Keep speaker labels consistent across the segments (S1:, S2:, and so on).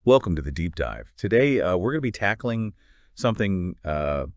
S1: Welcome to the deep dive. Today, we're going to be tackling something, a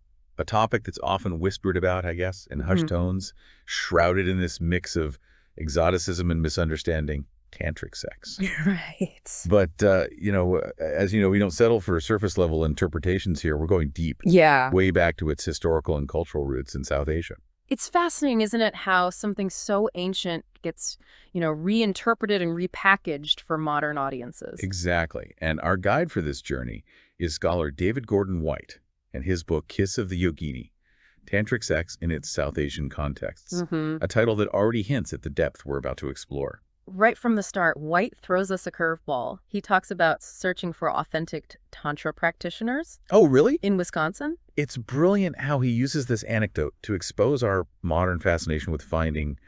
S1: topic that's often whispered about, I guess, in hushed
S2: Mhm.
S1: tones, shrouded in this mix of exoticism and misunderstanding, tantric sex.
S2: Right.
S1: But, as you know, we don't settle for surface level interpretations here. We're going deep,
S2: Yeah.
S1: way back to its historical and cultural roots in South Asia.
S2: It's fascinating, isn't it, how something so ancient gets, reinterpreted and repackaged for modern audiences.
S1: Exactly. And our guide for this journey is scholar David Gordon White and his book, Kiss of the Yogini, Tantric Sex in its South Asian Contexts,
S2: Hmm.
S1: a title that already hints at the depth we're about to explore.
S2: Right from the start, White throws us a curveball. He talks about searching for authentic Tantra practitioners
S1: Oh, really?
S2: in Wisconsin.
S1: It's brilliant how he uses this anecdote to expose our modern fascination with finding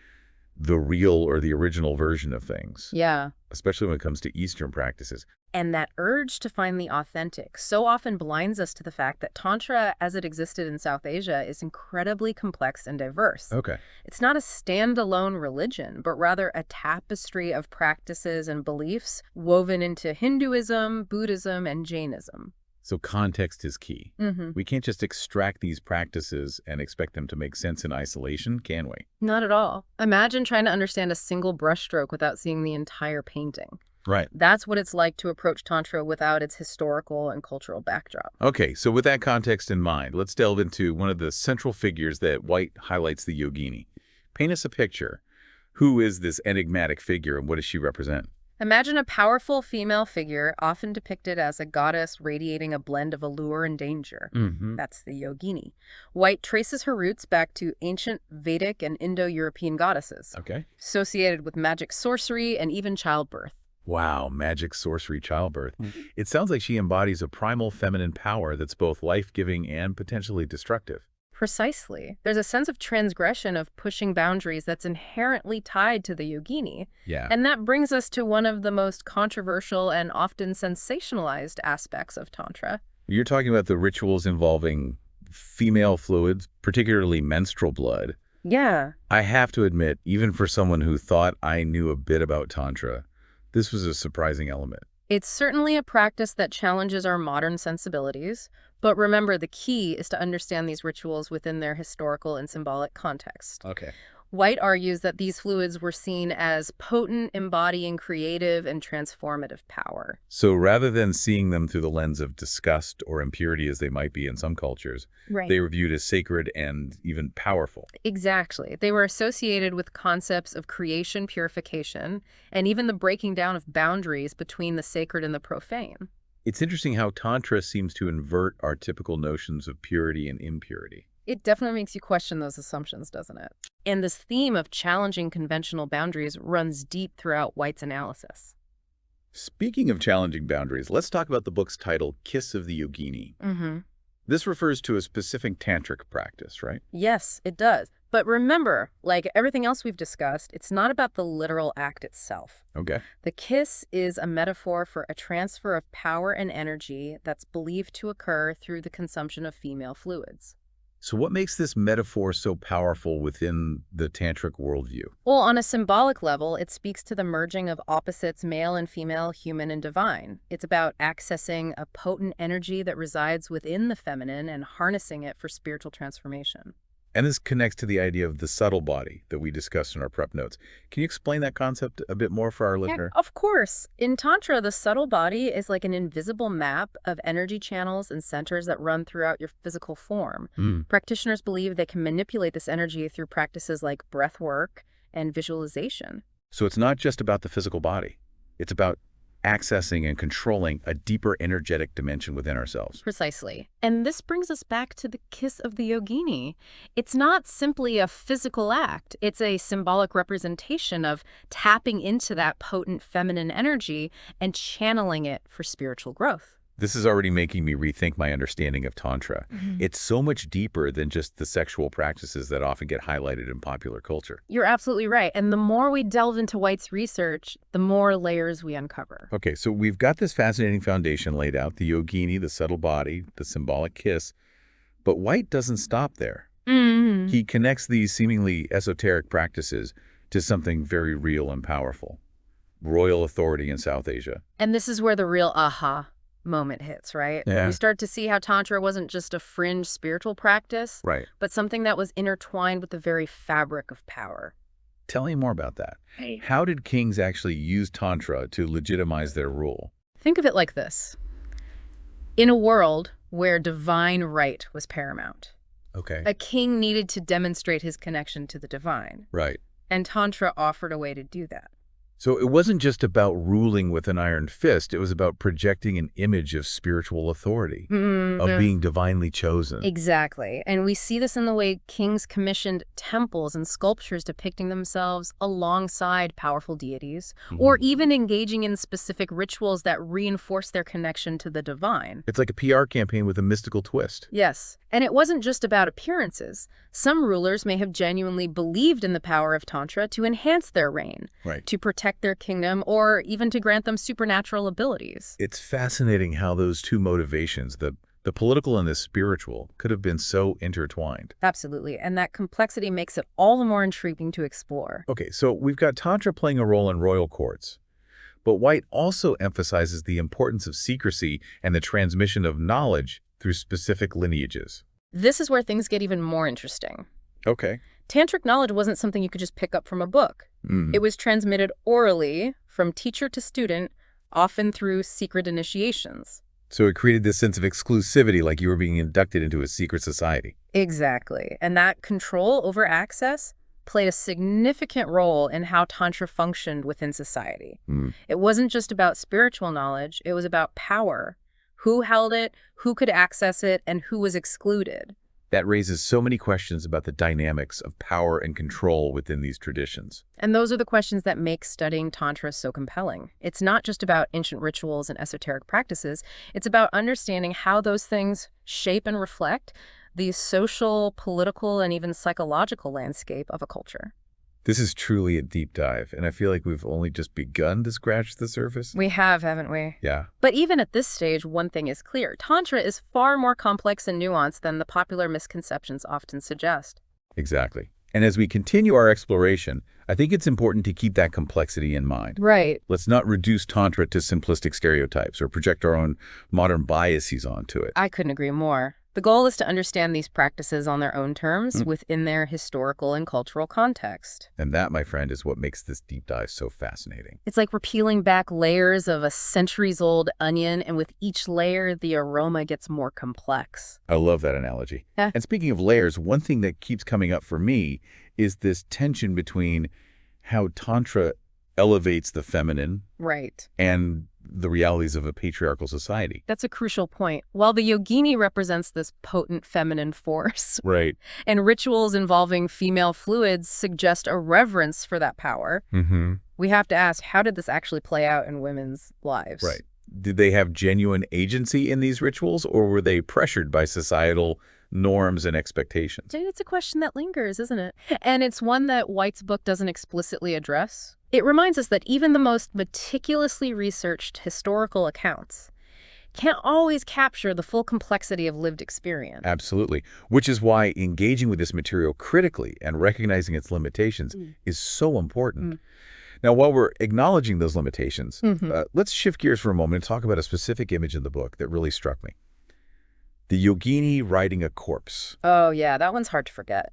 S1: the real or the original version of things,
S2: Yeah.
S1: especially when it comes to Eastern practices.
S2: And that urge to find the authentic so often blinds us to the fact that Tantra, as it existed in South Asia, is incredibly complex and diverse.
S1: Okay.
S2: It's not a standalone religion, but rather a tapestry of practices and beliefs woven into Hinduism, Buddhism, and Jainism.
S1: So context is key.
S2: Hmm.
S1: We can't just extract these practices and expect them to make sense in isolation, can we?
S2: Not at all. Imagine trying to understand a single brushstroke without seeing the entire painting.
S1: Right.
S2: That's what it's like to approach Tantra without its historical and cultural backdrop.
S1: Okay, so with that context in mind, let's delve into one of the central figures that White highlights, the yogini. Paint us a picture. Who is this enigmatic figure and what does she represent?
S2: Imagine a powerful female figure, often depicted as a goddess radiating a blend of allure and danger.
S1: Mm-hmm.
S2: That's the Yogini. White traces her roots back to ancient Vedic and Indo-European goddesses,
S1: Okay.
S2: associated with magic, sorcery, and even childbirth.
S1: Wow, magic, sorcery, childbirth. It sounds like she embodies a primal feminine power that's both life-giving and potentially destructive.
S2: Precisely. There's a sense of transgression, of pushing boundaries that's inherently tied to the Yogini.
S1: Yeah.
S2: And that brings us to one of the most controversial and often sensationalized aspects of Tantra.
S1: You're talking about the rituals involving female fluids, particularly menstrual blood.
S2: Yeah.
S1: I have to admit, even for someone who thought I knew a bit about Tantra, this was a surprising element.
S2: It's certainly a practice that challenges our modern sensibilities, but remember, the key is to understand these rituals within their historical and symbolic context.
S1: Okay.
S2: White argues that these fluids were seen as potent, embodying creative and transformative power.
S1: So rather than seeing them through the lens of disgust or impurity as they might be in some cultures,
S2: Right.
S1: they were viewed as sacred and even powerful.
S2: Exactly. They were associated with concepts of creation, purification, and even the breaking down of boundaries between the sacred and the profane.
S1: It's interesting how Tantra seems to invert our typical notions of purity and impurity.
S2: It definitely makes you question those assumptions, doesn't it? And this theme of challenging conventional boundaries runs deep throughout White's analysis.
S1: Speaking of challenging boundaries, let's talk about the book's title, Kiss of the Yogini.
S2: Mm-hmm.
S1: This refers to a specific tantric practice, right?
S2: Yes, it does. But remember, like everything else we've discussed, it's not about the literal act itself.
S1: Okay.
S2: The kiss is a metaphor for a transfer of power and energy that's believed to occur through the consumption of female fluids.
S1: So what makes this metaphor so powerful within the tantric worldview?
S2: Well, on a symbolic level, it speaks to the merging of opposites, male and female, human and divine. It's about accessing a potent energy that resides within the feminine and harnessing it for spiritual transformation.
S1: And this connects to the idea of the subtle body that we discussed in our prep notes. Can you explain that concept a bit more for our
S2: Yeah,
S1: listener?
S2: of course. In Tantra, the subtle body is like an invisible map of energy channels and centers that run throughout your physical form.
S1: Mm.
S2: Practitioners believe they can manipulate this energy through practices like breath work and visualization.
S1: So it's not just about the physical body. It's about accessing and controlling a deeper energetic dimension within ourselves.
S2: Precisely. And this brings us back to the kiss of the yogini. It's not simply a physical act. It's a symbolic representation of tapping into that potent feminine energy and channeling it for spiritual growth.
S1: This is already making me rethink my understanding of Tantra. It's so much deeper than just the sexual practices that often get highlighted in popular culture.
S2: You're absolutely right. And the more we delve into White's research, the more layers we uncover.
S1: Okay, so we've got this fascinating foundation laid out, the yogini, the subtle body, the symbolic kiss. But White doesn't stop there.
S2: Mm-hmm.
S1: He connects these seemingly esoteric practices to something very real and powerful, royal authority in South Asia.
S2: And this is where the real aha moment hits, right?
S1: Yeah.
S2: We start to see how Tantra wasn't just a fringe spiritual practice,
S1: Right.
S2: but something that was intertwined with the very fabric of power.
S1: Tell me more about that. How did kings actually use Tantra to legitimize their rule?
S2: Think of it like this. In a world where divine right was paramount,
S1: Okay.
S2: a king needed to demonstrate his connection to the divine,
S1: Right.
S2: and Tantra offered a way to do that.
S1: So it wasn't just about ruling with an iron fist. It was about projecting an image of spiritual authority, of being divinely chosen.
S2: Exactly. And we see this in the way kings commissioned temples and sculptures depicting themselves alongside powerful deities, or even engaging in specific rituals that reinforce their connection to the divine.
S1: It's like a PR campaign with a mystical twist.
S2: Yes. And it wasn't just about appearances. Some rulers may have genuinely believed in the power of Tantra to enhance their reign,
S1: Right.
S2: to protect their kingdom, or even to grant them supernatural abilities.
S1: It's fascinating how those two motivations, the political and the spiritual, could have been so intertwined.
S2: Absolutely. And that complexity makes it all the more intriguing to explore.
S1: Okay, so we've got Tantra playing a role in royal courts, but White also emphasizes the importance of secrecy and the transmission of knowledge through specific lineages.
S2: This is where things get even more interesting.
S1: Okay.
S2: Tantric knowledge wasn't something you could just pick up from a book. It was transmitted orally from teacher to student, often through secret initiations.
S1: So it created this sense of exclusivity, like you were being inducted into a secret society.
S2: Exactly. And that control over access played a significant role in how Tantra functioned within society. It wasn't just about spiritual knowledge, it was about power. Who held it, who could access it, and who was excluded.
S1: That raises so many questions about the dynamics of power and control within these traditions.
S2: And those are the questions that make studying Tantra so compelling. It's not just about ancient rituals and esoteric practices. It's about understanding how those things shape and reflect the social, political, and even psychological landscape of a culture.
S1: This is truly a deep dive, and I feel like we've only just begun to scratch the surface.
S2: We have, haven't we?
S1: Yeah.
S2: But even at this stage, one thing is clear. Tantra is far more complex and nuanced than the popular misconceptions often suggest.
S1: Exactly. And as we continue our exploration, I think it's important to keep that complexity in mind.
S2: Right.
S1: Let's not reduce Tantra to simplistic stereotypes or project our own modern biases onto it.
S2: I couldn't agree more. The goal is to understand these practices on their own terms within their historical and cultural context.
S1: And that, my friend, is what makes this deep dive so fascinating.
S2: It's like we're peeling back layers of a centuries-old onion, and with each layer, the aroma gets more complex.
S1: I love that analogy.
S2: Yeah.
S1: And speaking of layers, one thing that keeps coming up for me is this tension between how Tantra elevates the feminine
S2: Right.
S1: and the realities of a patriarchal society.
S2: That's a crucial point. While the Yogini represents this potent feminine force,
S1: Right.
S2: and rituals involving female fluids suggest a reverence for that power, we have to ask, how did this actually play out in women's lives?
S1: Right. Did they have genuine agency in these rituals, or were they pressured by societal norms and expectations?
S2: And it's a question that lingers, isn't it? And it's one that White's book doesn't explicitly address. It reminds us that even the most meticulously researched historical accounts can't always capture the full complexity of lived experience.
S1: Absolutely. Which is why engaging with this material critically and recognizing its limitations is so important. Now, while we're acknowledging those limitations, let's shift gears for a moment and talk about a specific image in the book that really struck me. The Yogini riding a corpse.
S2: Oh, yeah, that one's hard to forget.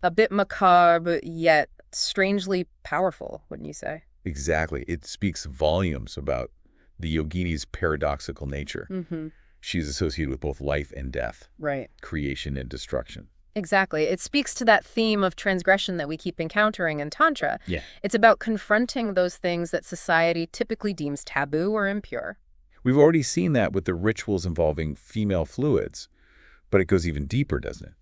S2: A bit macabre, yet strangely powerful, wouldn't you say?
S1: Exactly. It speaks volumes about the Yogini's paradoxical nature. She's associated with both life and death,
S2: Right.
S1: creation and destruction.
S2: Exactly. It speaks to that theme of transgression that we keep encountering in Tantra.
S1: Yeah.
S2: It's about confronting those things that society typically deems taboo or impure.
S1: We've already seen that with the rituals involving female fluids, but it goes even deeper, doesn't it?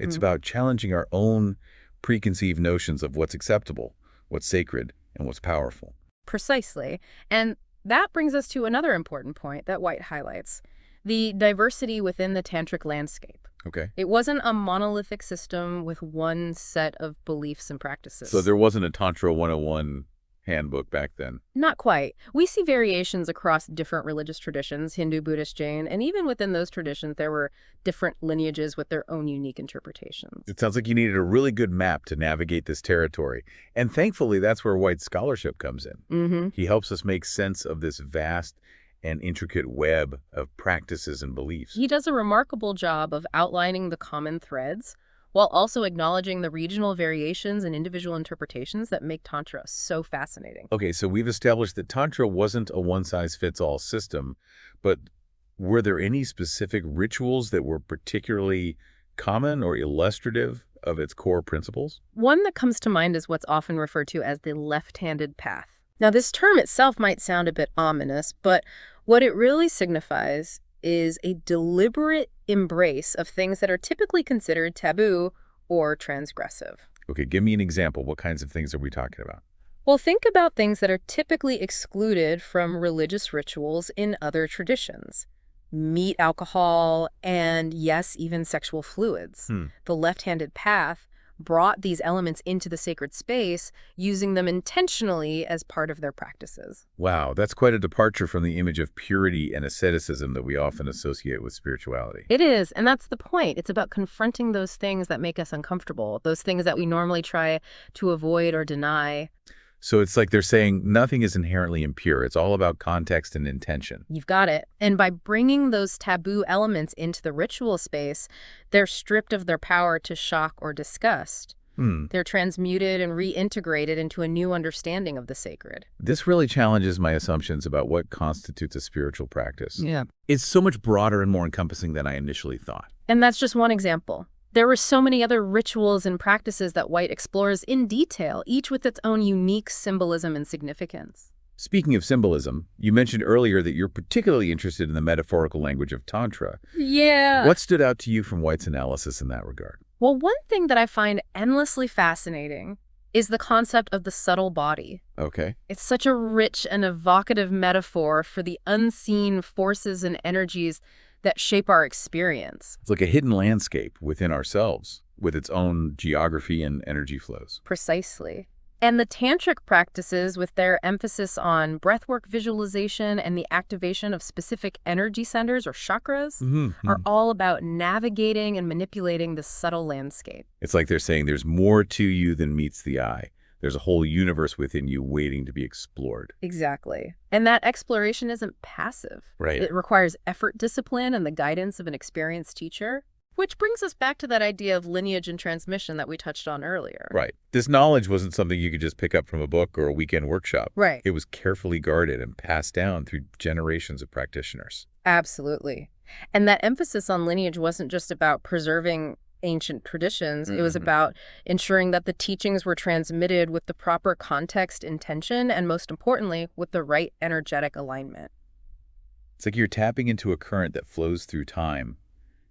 S1: It's about challenging our own preconceived notions of what's acceptable, what's sacred, and what's powerful.
S2: Precisely. And that brings us to another important point that White highlights, the diversity within the tantric landscape.
S1: Okay.
S2: It wasn't a monolithic system with one set of beliefs and practices.
S1: So there wasn't a Tantra 101 handbook back then.
S2: Not quite. We see variations across different religious traditions, Hindu, Buddhist, Jain, and even within those traditions, there were different lineages with their own unique interpretations.
S1: It sounds like you needed a really good map to navigate this territory. And thankfully, that's where White's scholarship comes in. He helps us make sense of this vast and intricate web of practices and beliefs.
S2: He does a remarkable job of outlining the common threads while also acknowledging the regional variations and individual interpretations that make Tantra so fascinating.
S1: Okay, so we've established that Tantra wasn't a one-size-fits-all system, but were there any specific rituals that were particularly common or illustrative of its core principles?
S2: One that comes to mind is what's often referred to as the left-handed path. Now, this term itself might sound a bit ominous, but what it really signifies is a deliberate embrace of things that are typically considered taboo or transgressive.
S1: Okay, give me an example. What kinds of things are we talking about?
S2: Well, think about things that are typically excluded from religious rituals in other traditions. Meat, alcohol, and yes, even sexual fluids. The left-handed path brought these elements into the sacred space, using them intentionally as part of their practices.
S1: Wow, that's quite a departure from the image of purity and asceticism that we often associate with spirituality.
S2: It is, and that's the point. It's about confronting those things that make us uncomfortable, those things that we normally try to avoid or deny.
S1: So it's like they're saying nothing is inherently impure. It's all about context and intention.
S2: You've got it. And by bringing those taboo elements into the ritual space, they're stripped of their power to shock or disgust. They're transmuted and reintegrated into a new understanding of the sacred.
S1: This really challenges my assumptions about what constitutes a spiritual practice.
S2: Yeah.
S1: It's so much broader and more encompassing than I initially thought.
S2: And that's just one example. There were so many other rituals and practices that White explores in detail, each with its own unique symbolism and significance.
S1: Speaking of symbolism, you mentioned earlier that you're particularly interested in the metaphorical language of Tantra.
S2: Yeah.
S1: What stood out to you from White's analysis in that regard?
S2: Well, one thing that I find endlessly fascinating is the concept of the subtle body.
S1: Okay.
S2: It's such a rich and evocative metaphor for the unseen forces and energies that shape our experience.
S1: It's like a hidden landscape within ourselves, with its own geography and energy flows.
S2: Precisely. And the tantric practices, with their emphasis on breathwork visualization and the activation of specific energy centers or chakras, are all about navigating and manipulating the subtle landscape.
S1: It's like they're saying there's more to you than meets the eye. There's a whole universe within you waiting to be explored.
S2: Exactly. And that exploration isn't passive.
S1: Right.
S2: It requires effort, discipline, and the guidance of an experienced teacher. Which brings us back to that idea of lineage and transmission that we touched on earlier.
S1: Right. This knowledge wasn't something you could just pick up from a book or a weekend workshop.
S2: Right.
S1: It was carefully guarded and passed down through generations of practitioners.
S2: Absolutely. And that emphasis on lineage wasn't just about preserving ancient traditions. It was about ensuring that the teachings were transmitted with the proper context, intention, and most importantly, with the right energetic alignment.
S1: It's like you're tapping into a current that flows through time,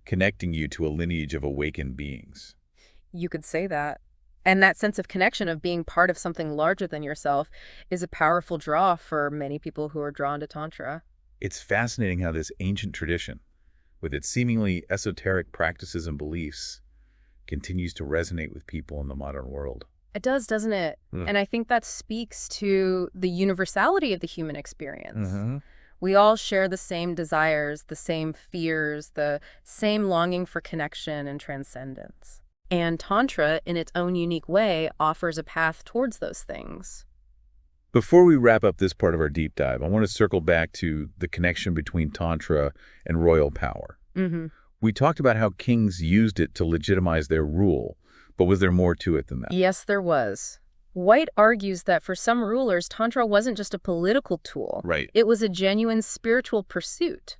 S1: connecting you to a lineage of awakened beings.
S2: You could say that. And that sense of connection, of being part of something larger than yourself, is a powerful draw for many people who are drawn to Tantra.
S1: It's fascinating how this ancient tradition, with its seemingly esoteric practices and beliefs, continues to resonate with people in the modern world.
S2: It does, doesn't it? And I think that speaks to the universality of the human experience. We all share the same desires, the same fears, the same longing for connection and transcendence. And Tantra, in its own unique way, offers a path towards those things.
S1: Before we wrap up this part of our deep dive, I want to circle back to the connection between Tantra and royal power. We talked about how kings used it to legitimize their rule, but was there more to it than that?
S2: Yes, there was. White argues that for some rulers, Tantra wasn't just a political tool.
S1: Right.
S2: It was a genuine spiritual pursuit.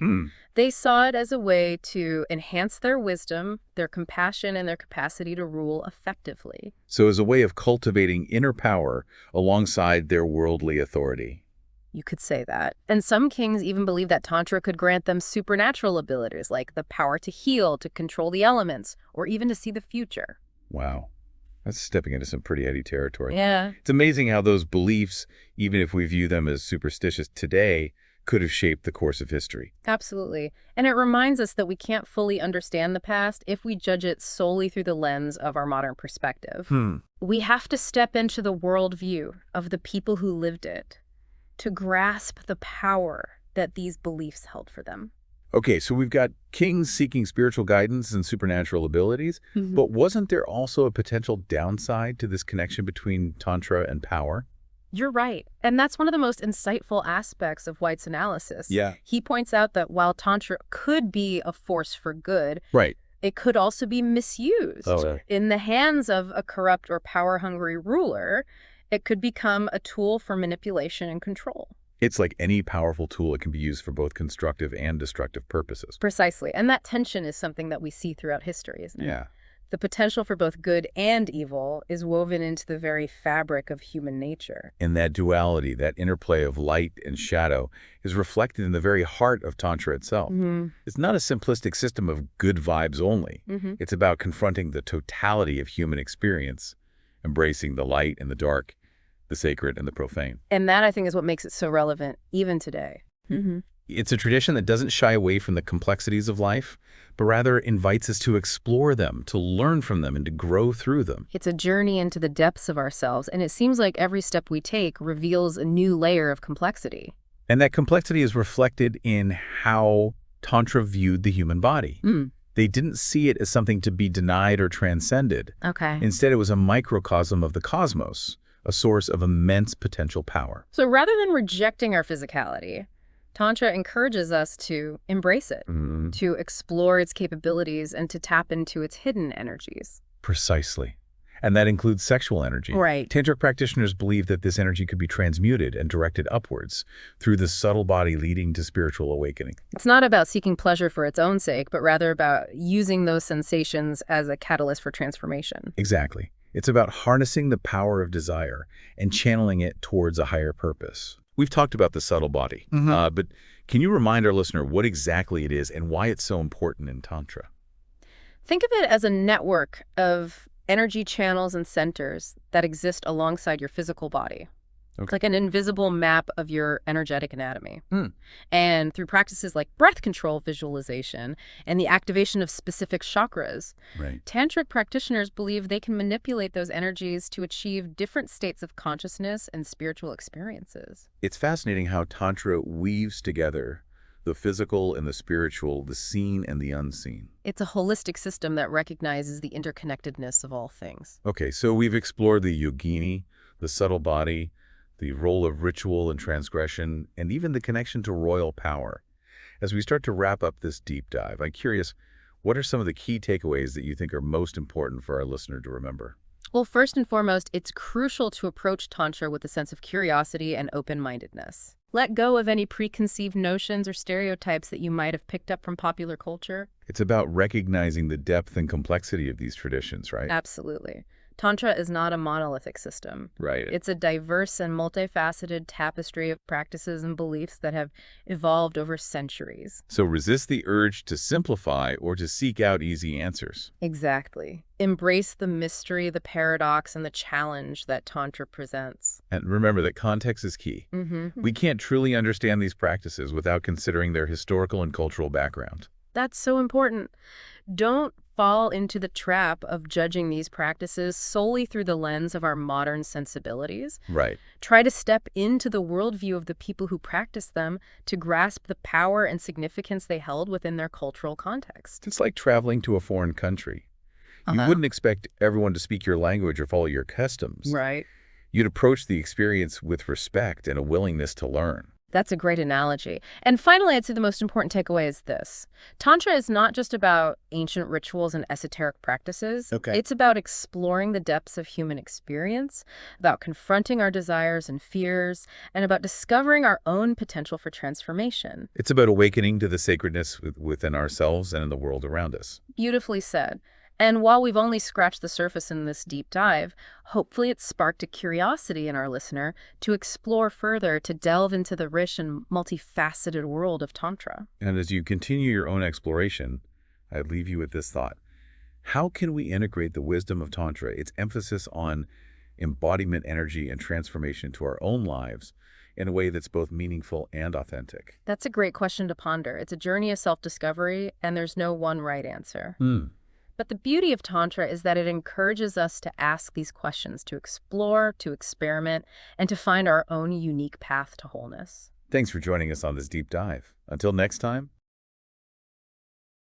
S2: They saw it as a way to enhance their wisdom, their compassion, and their capacity to rule effectively.
S1: So as a way of cultivating inner power alongside their worldly authority.
S2: You could say that. And some kings even believed that Tantra could grant them supernatural abilities, like the power to heal, to control the elements, or even to see the future.
S1: Wow. That's stepping into some pretty heady territory.
S2: Yeah.
S1: It's amazing how those beliefs, even if we view them as superstitious today, could have shaped the course of history.
S2: Absolutely. And it reminds us that we can't fully understand the past if we judge it solely through the lens of our modern perspective. We have to step into the worldview of the people who lived it to grasp the power that these beliefs held for them.
S1: Okay, so we've got kings seeking spiritual guidance and supernatural abilities, but wasn't there also a potential downside to this connection between Tantra and power?
S2: You're right. And that's one of the most insightful aspects of White's analysis.
S1: Yeah.
S2: He points out that while Tantra could be a force for good,
S1: Right.
S2: it could also be misused. In the hands of a corrupt or power-hungry ruler, it could become a tool for manipulation and control.
S1: It's like any powerful tool, it can be used for both constructive and destructive purposes.
S2: Precisely. And that tension is something that we see throughout history, isn't it?
S1: Yeah.
S2: The potential for both good and evil is woven into the very fabric of human nature.
S1: And that duality, that interplay of light and shadow, is reflected in the very heart of Tantra itself. It's not a simplistic system of good vibes only. It's about confronting the totality of human experience, embracing the light and the dark, the sacred and the profane.
S2: And that, I think, is what makes it so relevant even today.
S1: It's a tradition that doesn't shy away from the complexities of life, but rather invites us to explore them, to learn from them, and to grow through them.
S2: It's a journey into the depths of ourselves, and it seems like every step we take reveals a new layer of complexity.
S1: And that complexity is reflected in how Tantra viewed the human body. They didn't see it as something to be denied or transcended.
S2: Okay.
S1: Instead, it was a microcosm of the cosmos, a source of immense potential power.
S2: So rather than rejecting our physicality, Tantra encourages us to embrace it, to explore its capabilities, and to tap into its hidden energies.
S1: Precisely. And that includes sexual energy.
S2: Right.
S1: Tantric practitioners believe that this energy could be transmuted and directed upwards through the subtle body, leading to spiritual awakening.
S2: It's not about seeking pleasure for its own sake, but rather about using those sensations as a catalyst for transformation.
S1: Exactly. It's about harnessing the power of desire and channeling it towards a higher purpose. We've talked about the subtle body, but can you remind our listener what exactly it is and why it's so important in Tantra?
S2: Think of it as a network of energy channels and centers that exist alongside your physical body. It's like an invisible map of your energetic anatomy. And through practices like breath control visualization and the activation of specific chakras, Tantric practitioners believe they can manipulate those energies to achieve different states of consciousness and spiritual experiences.
S1: It's fascinating how Tantra weaves together the physical and the spiritual, the seen and the unseen.
S2: It's a holistic system that recognizes the interconnectedness of all things.
S1: Okay, so we've explored the Yogini, the subtle body, the role of ritual and transgression, and even the connection to royal power. As we start to wrap up this deep dive, I'm curious, what are some of the key takeaways that you think are most important for our listener to remember?
S2: Well, first and foremost, it's crucial to approach Tantra with a sense of curiosity and open-mindedness. Let go of any preconceived notions or stereotypes that you might have picked up from popular culture.
S1: It's about recognizing the depth and complexity of these traditions, right?
S2: Absolutely. Tantra is not a monolithic system.
S1: Right.
S2: It's a diverse and multifaceted tapestry of practices and beliefs that have evolved over centuries.
S1: So resist the urge to simplify or to seek out easy answers.
S2: Exactly. Embrace the mystery, the paradox, and the challenge that Tantra presents.
S1: And remember that context is key. We can't truly understand these practices without considering their historical and cultural background.
S2: That's so important. Don't fall into the trap of judging these practices solely through the lens of our modern sensibilities.
S1: Right.
S2: Try to step into the worldview of the people who practice them to grasp the power and significance they held within their cultural context.
S1: It's like traveling to a foreign country. You wouldn't expect everyone to speak your language or follow your customs.
S2: Right.
S1: You'd approach the experience with respect and a willingness to learn.
S2: That's a great analogy. And finally, I'd say the most important takeaway is this. Tantra is not just about ancient rituals and esoteric practices. It's about exploring the depths of human experience, about confronting our desires and fears, and about discovering our own potential for transformation.
S1: It's about awakening to the sacredness within ourselves and in the world around us.
S2: Beautifully said. And while we've only scratched the surface in this deep dive, hopefully it's sparked a curiosity in our listener to explore further, to delve into the rich and multifaceted world of Tantra.
S1: And as you continue your own exploration, I leave you with this thought. How can we integrate the wisdom of Tantra, its emphasis on embodiment energy and transformation to our own lives in a way that's both meaningful and authentic?
S2: That's a great question to ponder. It's a journey of self-discovery, and there's no one right answer.
S1: Hmm.
S2: But the beauty of Tantra is that it encourages us to ask these questions, to explore, to experiment, and to find our own unique path to wholeness.
S1: Thanks for joining us on this deep dive. Until next time,